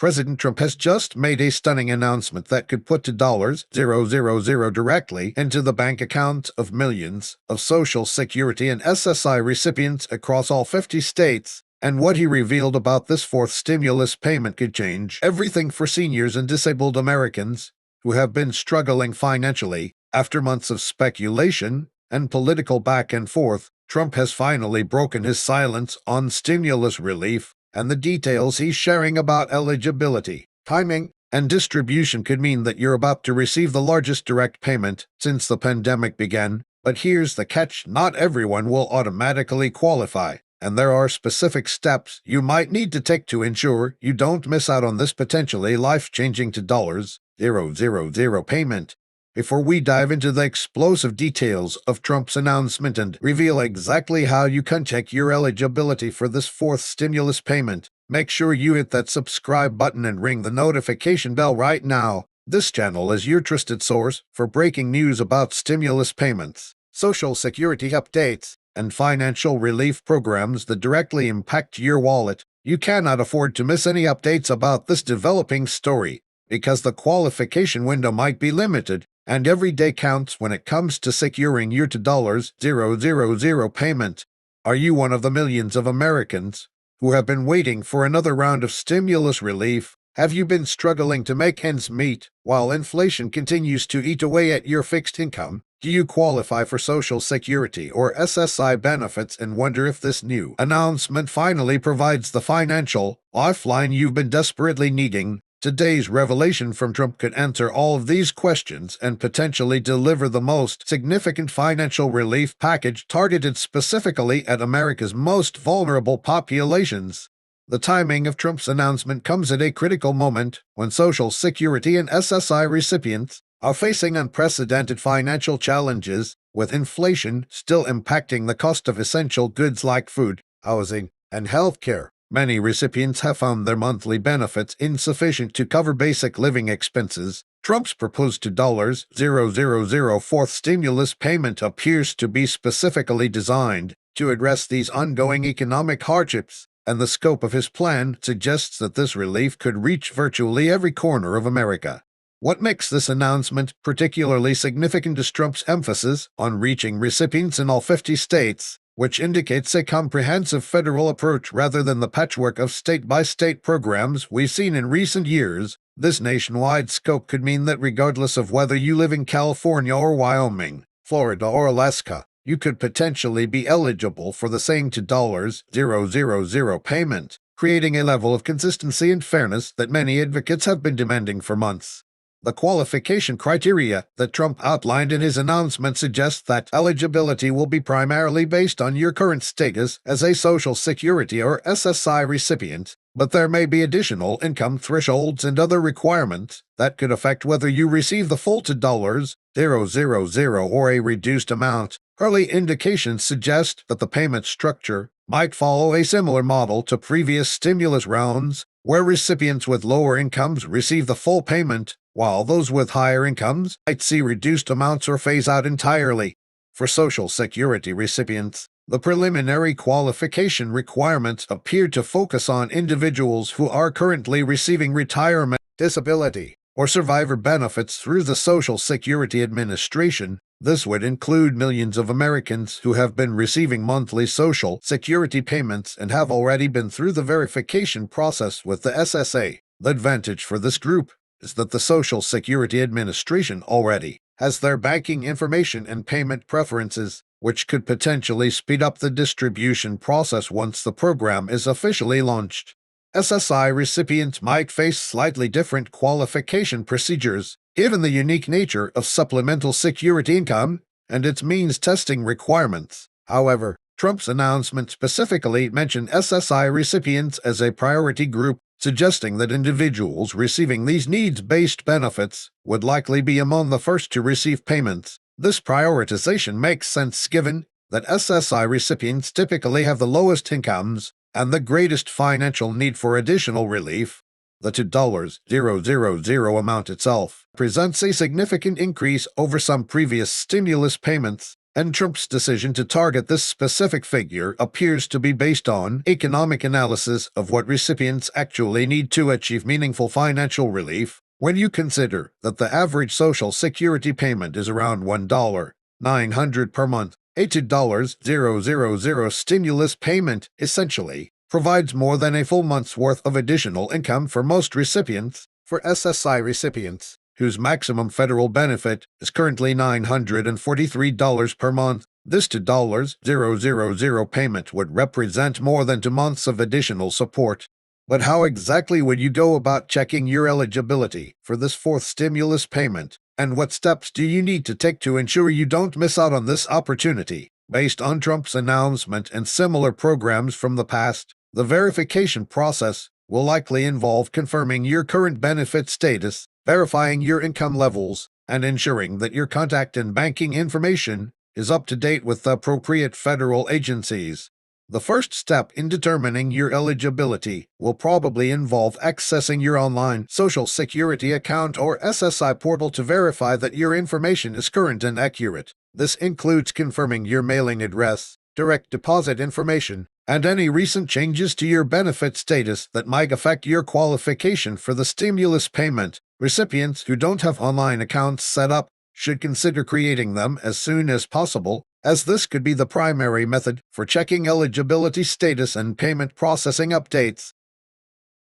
President Trump has just made a stunning announcement that could put $0,000 directly into the bank account of millions of Social Security and SSI recipients across all 50 states. And what he revealed about this fourth stimulus payment could change everything for seniors and disabled Americans who have been struggling financially. After months of speculation and political back and forth, Trump has finally broken his silence on stimulus relief, and the details he's sharing about eligibility, timing, and distribution could mean that you're about to receive the largest direct payment since the pandemic began. But here's the catch: not everyone will automatically qualify, and there are specific steps you might need to take to ensure you don't miss out on this potentially life-changing $0,000 payment. Before we dive into the explosive details of Trump's announcement and reveal exactly how you can check your eligibility for this fourth stimulus payment, make sure you hit that subscribe button and ring the notification bell right now. This channel is your trusted source for breaking news about stimulus payments, Social Security updates, and financial relief programs that directly impact your wallet. You cannot afford to miss any updates about this developing story, because the qualification window might be limited, and every day counts when it comes to securing your $0,000 payment. Are you one of the millions of Americans who have been waiting for another round of stimulus relief? Have you been struggling to make ends meet while inflation continues to eat away at your fixed income? Do you qualify for Social Security or SSI benefits and wonder if this new announcement finally provides the financial lifeline you've been desperately needing? Today's revelation from Trump could answer all of these questions and potentially deliver the most significant financial relief package targeted specifically at America's most vulnerable populations. The timing of Trump's announcement comes at a critical moment when Social Security and SSI recipients are facing unprecedented financial challenges, with inflation still impacting the cost of essential goods like food, housing, and health care. Many recipients have found their monthly benefits insufficient to cover basic living expenses. Trump's proposed $0,000 fourth stimulus payment appears to be specifically designed to address these ongoing economic hardships, and the scope of his plan suggests that this relief could reach virtually every corner of America. What makes this announcement particularly significant is Trump's emphasis on reaching recipients in all 50 states, which indicates a comprehensive federal approach rather than the patchwork of state-by-state programs we've seen in recent years. This nationwide scope could mean that regardless of whether you live in California or Wyoming, Florida or Alaska, you could potentially be eligible for the same $0,000 payment, creating a level of consistency and fairness that many advocates have been demanding for months. The qualification criteria that Trump outlined in his announcement suggests that eligibility will be primarily based on your current status as a Social Security or SSI recipient, but there may be additional income thresholds and other requirements that could affect whether you receive the full $0,000 or a reduced amount. Early indications suggest that the payment structure might follow a similar model to previous stimulus rounds, where recipients with lower incomes receive the full payment, while those with higher incomes might see reduced amounts or phase out entirely. For Social Security recipients, the preliminary qualification requirements appear to focus on individuals who are currently receiving retirement, disability, or survivor benefits through the Social Security Administration. This would include millions of Americans who have been receiving monthly Social Security payments and have already been through the verification process with the SSA. The advantage for this group is that the Social Security Administration already has their banking information and payment preferences, which could potentially speed up the distribution process once the program is officially launched. SSI recipients might face slightly different qualification procedures, given the unique nature of supplemental security income and its means testing requirements. However, Trump's announcement specifically mentioned SSI recipients as a priority group, suggesting that individuals receiving these needs-based benefits would likely be among the first to receive payments. This prioritization makes sense given that SSI recipients typically have the lowest incomes and the greatest financial need for additional relief. The $0,000 amount itself presents a significant increase over some previous stimulus payments, and Trump's decision to target this specific figure appears to be based on economic analysis of what recipients actually need to achieve meaningful financial relief. When you consider that the average Social Security payment is around $1,900 per month, a $2,000 stimulus payment essentially provides more than a full month's worth of additional income for most recipients. For SSI recipients, whose maximum federal benefit is currently $943 per month, this $2,000 payment would represent more than 2 months of additional support. But how exactly would you go about checking your eligibility for this fourth stimulus payment, and what steps do you need to take to ensure you don't miss out on this opportunity? Based on Trump's announcement and similar programs from the past, the verification process will likely involve confirming your current benefit status, verifying your income levels, and ensuring that your contact and banking information is up to date with the appropriate federal agencies. The first step in determining your eligibility will probably involve accessing your online Social Security account or SSI portal to verify that your information is current and accurate. This includes confirming your mailing address, direct deposit information, and any recent changes to your benefit status that might affect your qualification for the stimulus payment. Recipients who don't have online accounts set up should consider creating them as soon as possible, as this could be the primary method for checking eligibility status and payment processing updates.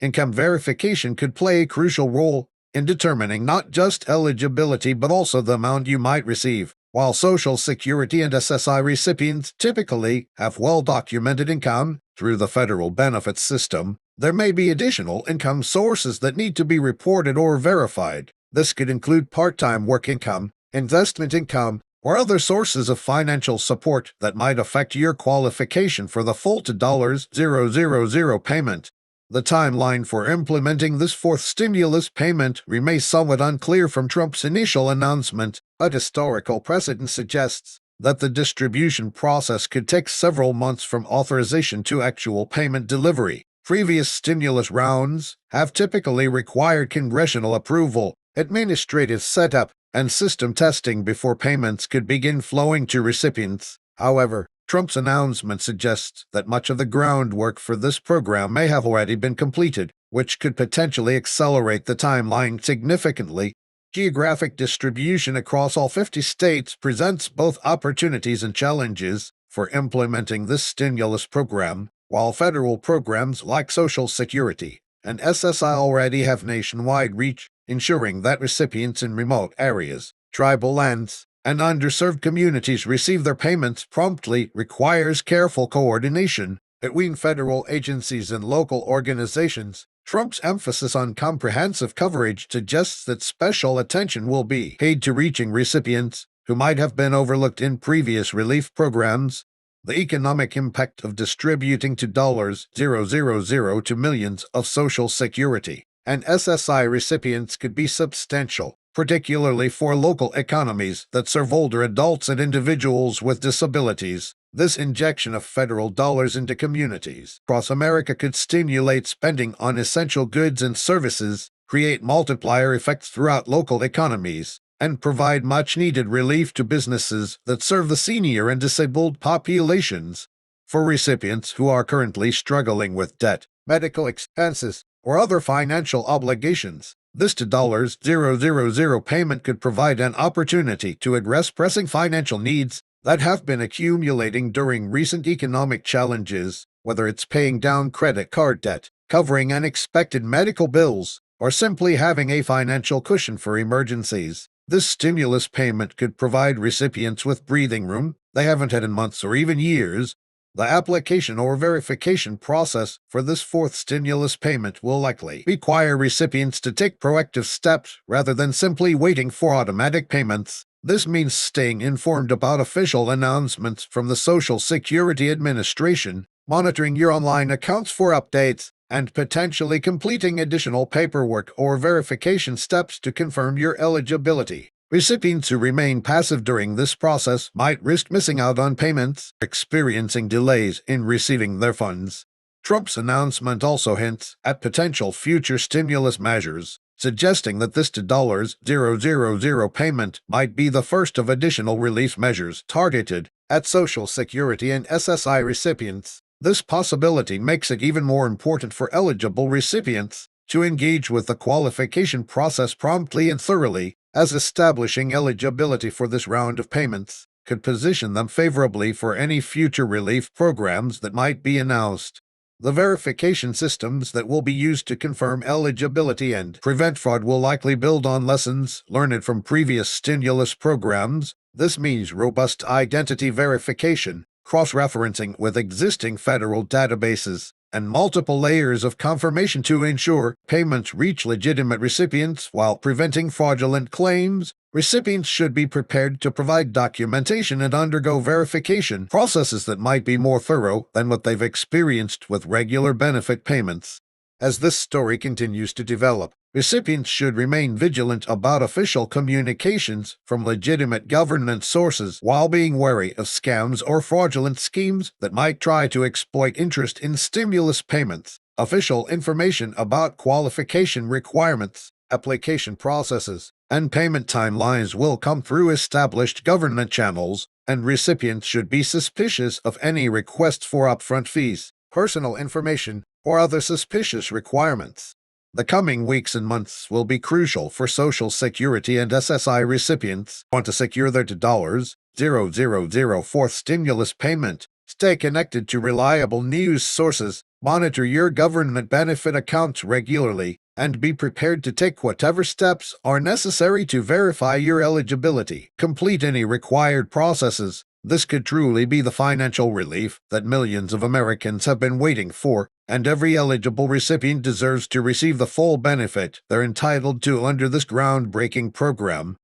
Income verification could play a crucial role in determining not just eligibility but also the amount you might receive. While Social Security and SSI recipients typically have well-documented income through the federal benefits system, there may be additional income sources that need to be reported or verified. This could include part-time work income, investment income, or other sources of financial support that might affect your qualification for the full $2,000 payment. The timeline for implementing this fourth stimulus payment remains somewhat unclear from Trump's initial announcement, but historical precedent suggests that the distribution process could take several months from authorization to actual payment delivery. Previous stimulus rounds have typically required congressional approval, administrative setup, and system testing before payments could begin flowing to recipients. However, Trump's announcement suggests that much of the groundwork for this program may have already been completed, which could potentially accelerate the timeline significantly. Geographic distribution across all 50 states presents both opportunities and challenges for implementing this stimulus program. While federal programs like Social Security and SSI already have nationwide reach, ensuring that recipients in remote areas, tribal lands, and underserved communities receive their payments promptly requires careful coordination between federal agencies and local organizations. Trump's emphasis on comprehensive coverage suggests that special attention will be paid to reaching recipients who might have been overlooked in previous relief programs. The economic impact of distributing $2,000 to millions of Social Security and SSI recipients could be substantial, particularly for local economies that serve older adults and individuals with disabilities. This injection of federal dollars into communities across America could stimulate spending on essential goods and services, create multiplier effects throughout local economies, and provide much-needed relief to businesses that serve the senior and disabled populations. For recipients who are currently struggling with debt, medical expenses, or other financial obligations, this $2,000 payment could provide an opportunity to address pressing financial needs that have been accumulating during recent economic challenges, whether it's paying down credit card debt, covering unexpected medical bills, or simply having a financial cushion for emergencies. This stimulus payment could provide recipients with breathing room they haven't had in months or even years. The application or verification process for this fourth stimulus payment will likely require recipients to take proactive steps rather than simply waiting for automatic payments. This means staying informed about official announcements from the Social Security Administration, monitoring your online accounts for updates, and potentially completing additional paperwork or verification steps to confirm your eligibility. Recipients who remain passive during this process might risk missing out on payments, experiencing delays in receiving their funds. Trump's announcement also hints at potential future stimulus measures, suggesting that this $000 payment might be the first of additional relief measures targeted at Social Security and SSI recipients. This possibility makes it even more important for eligible recipients to engage with the qualification process promptly and thoroughly, as establishing eligibility for this round of payments could position them favorably for any future relief programs that might be announced. The verification systems that will be used to confirm eligibility and prevent fraud will likely build on lessons learned from previous stimulus programs. This means robust identity verification, cross-referencing with existing federal databases, and multiple layers of confirmation to ensure payments reach legitimate recipients while preventing fraudulent claims. Recipients should be prepared to provide documentation and undergo verification processes that might be more thorough than what they've experienced with regular benefit payments. As this story continues to develop, recipients should remain vigilant about official communications from legitimate government sources while being wary of scams or fraudulent schemes that might try to exploit interest in stimulus payments. Official information about qualification requirements, application processes, and payment timelines will come through established government channels, and recipients should be suspicious of any requests for upfront fees, personal information, or other suspicious requirements. The coming weeks and months will be crucial for Social Security and SSI recipients who want to secure their $000 fourth stimulus payment. Stay connected to reliable news sources, monitor your government benefit accounts regularly, and be prepared to take whatever steps are necessary to verify your eligibility. Complete any required processes. This could truly be the financial relief that millions of Americans have been waiting for, and every eligible recipient deserves to receive the full benefit they're entitled to under this groundbreaking program.